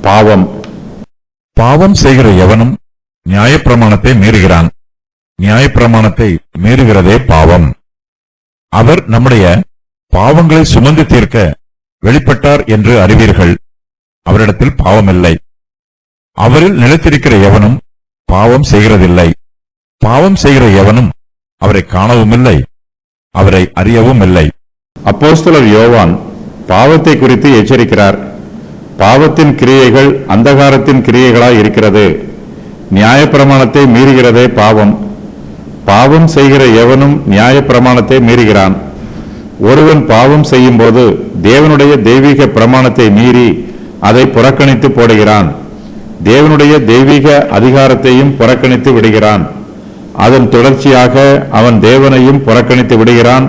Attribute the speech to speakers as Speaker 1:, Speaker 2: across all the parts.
Speaker 1: பாவம்.
Speaker 2: பாவம் செய்கிற எவனும் நியாயப்பிரமாணத்தை மீறுகிறான். நியாயப்பிரமாணத்தை மீறுகிறதே பாவம். அவர் நம்முடைய பாவங்களை சுமந்து தீர்க்க வெளிப்பட்டார் என்று அறிவீர்கள். அவரிடத்தில் பாவமில்லை. அவரில் நிலைத்திருக்கிற எவனும் பாவம் செய்கிறதில்லை. பாவம் செய்கிற எவனும் அவரை காணவும் இல்லை, அவரை அறியவும் இல்லை.
Speaker 1: அப்போஸ்தலர் யோவான் பாவத்தை குறித்து எச்சரிக்கிறார். பாவத்தின் கிரியைகள் அந்தகாரத்தின் கிரியைகளாய் இருக்கிறது. நியாயப்பிரமாணத்தை மீறுகிறதே பாவம். பாவம் செய்கிற எவனும் நியாயப்பிரமாணத்தை மீறுகிறான். ஒருவன் பாவம் செய்யும் போது தேவனுடைய தெய்வீக பிரமாணத்தை மீறி அதை புறக்கணித்து போடுகிறான். தேவனுடைய தெய்வீக அதிகாரத்தையும் புறக்கணித்து விடுகிறான். அதன் தொடர்ச்சியாக அவன் தேவனையும் புறக்கணித்து விடுகிறான்,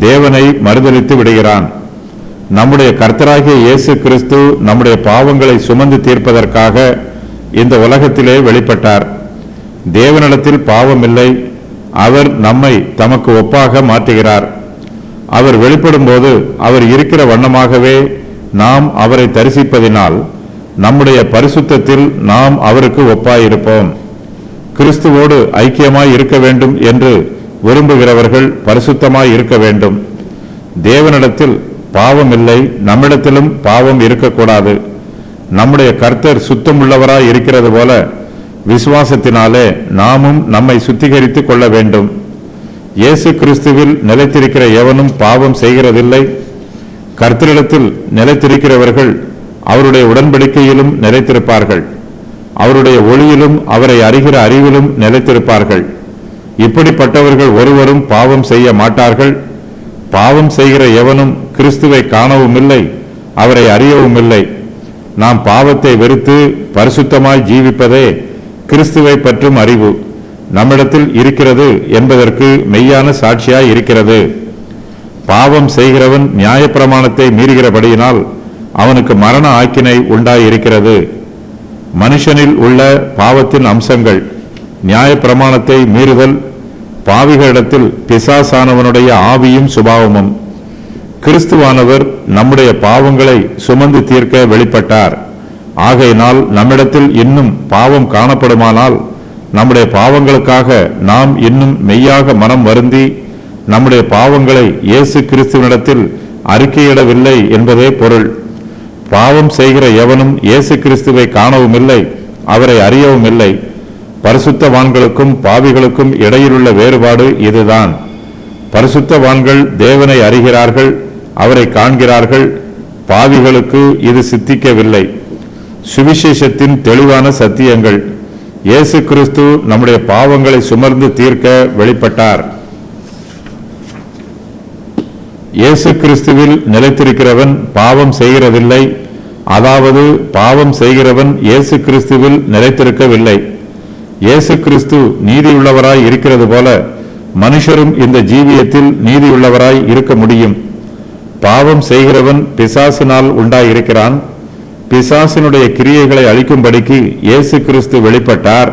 Speaker 1: தேவனை மறுதலித்து விடுகிறான். நம்முடைய கர்த்தராகிய இயேசு கிறிஸ்து நம்முடைய பாவங்களை சுமந்து தீர்ப்பதற்காக இந்த உலகத்திலே வெளிப்பட்டார். தேவனிடத்தில் பாவமில்லை. அவர் நம்மை தமக்கு ஒப்பாக மாற்றுகிறார். அவர் வெளிப்படும் போது அவர் இருக்கிற வண்ணமாகவே நாம் அவரை தரிசிப்பதினால் நம்முடைய பரிசுத்தத்தில் நாம் அவருக்கு ஒப்பாயிருப்போம். கிறிஸ்துவோடு ஐக்கியமாய் இருக்க வேண்டும் என்று விரும்புகிறவர்கள் பரிசுத்தமாய் இருக்க வேண்டும். தேவனிடத்தில் பாவம் இல்லை, நம்மிடத்திலும் பாவம் இருக்கக்கூடாது. நம்முடைய கர்த்தர் சுத்தமுள்ளவராய் இருக்கிறது போல விசுவாசத்தினாலே நாமும் நம்மை சுத்திகரித்துக் கொள்ள வேண்டும். இயேசு கிறிஸ்துவில் நிலைத்திருக்கிற எவனும் பாவம் செய்கிறதில்லை. கர்த்தரிடத்தில் நிலைத்திருக்கிறவர்கள் அவருடைய உடன்படிக்கையிலும் நிலைத்திருப்பார்கள். அவருடைய ஒளியிலும் அவரை அறிகிற அறிவிலும் நிலைத்திருப்பார்கள். இப்படிப்பட்டவர்கள் ஒருவரும் பாவம் செய்ய மாட்டார்கள். பாவம் செய்கிற எவனும் கிறிஸ்துவை காணவும் இல்லை, அவரை அறியவும் இல்லை. நாம் பாவத்தை வெறுத்து பரிசுத்தமாய் ஜீவிப்பதே கிறிஸ்துவை பற்றும் அறிவு நம்மிடத்தில் இருக்கிறது என்பதற்கு மெய்யான சாட்சியாய் இருக்கிறது. பாவம் செய்கிறவன் நியாயப்பிரமாணத்தை மீறுகிறபடியினால் அவனுக்கு மரண ஆக்கினை உண்டாயிருக்கிறது. மனுஷனில் உள்ள பாவத்தின் அம்சங்கள் நியாயப்பிரமாணத்தை மீறுதல், பாவிகளிடத்தில் பிசாசானவனுடைய ஆவியும் சுபாவமும். கிறிஸ்துவானவர் நம்முடைய பாவங்களை சுமந்து தீர்க்க வெளிப்பட்டார். ஆகையினால் நம்மிடத்தில் இன்னும் பாவம் காணப்படுமானால் நம்முடைய பாவங்களுக்காக நாம் இன்னும் மெய்யாக மனம் வருந்தி நம்முடைய பாவங்களை இயேசு கிறிஸ்துவனிடத்தில் அறிக்கையிடவில்லை என்பதே பொருள். பாவம் செய்கிற எவனும் இயேசு கிறிஸ்துவை காணவும் இல்லை, அவரை அறியவும் இல்லை. பரிசுத்தவான்களுக்கும் பாவிகளுக்கும் இடையிலுள்ள வேறுபாடு இதுதான். பரிசுத்தவான்கள் தேவனை அறிகிறார்கள், அவரை காண்கிறார்கள். பாவிகளுக்கு இது சித்திக்கவில்லை. சுவிசேஷத்தின் தெளிவான சத்தியங்கள். இயேசு கிறிஸ்து நம்முடைய பாவங்களை சுமர்ந்து தீர்க்க வெளிப்பட்டார். இயேசு கிறிஸ்துவில் நிலைத்திருக்கிறவன் பாவம் செய்கிறதில்லை. அதாவது பாவம் செய்கிறவன் இயேசு கிறிஸ்துவில் நிலைத்திருக்கவில்லை. இயேசு கிறிஸ்து நீதியுள்ளவராய் இருக்கிறது போல மனுஷரும் இந்த ஜீவியத்தில் நீதியுள்ளவராய் இருக்க முடியும். பாவம் செய்கிறவன் பிசாசினால் உண்டாயிருக்கிறான். பிசாசினுடைய கிரியைகளை அழிக்கும்படிக்கு இயேசு கிறிஸ்து வெளிப்பட்டார்.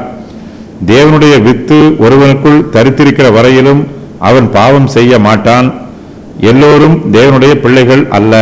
Speaker 1: தேவனுடைய வித்து ஒருவனுக்குள் தரித்திருக்கிற வரையிலும் அவன் பாவம் செய்ய மாட்டான். எல்லோரும் தேவனுடைய பிள்ளைகள் அல்ல.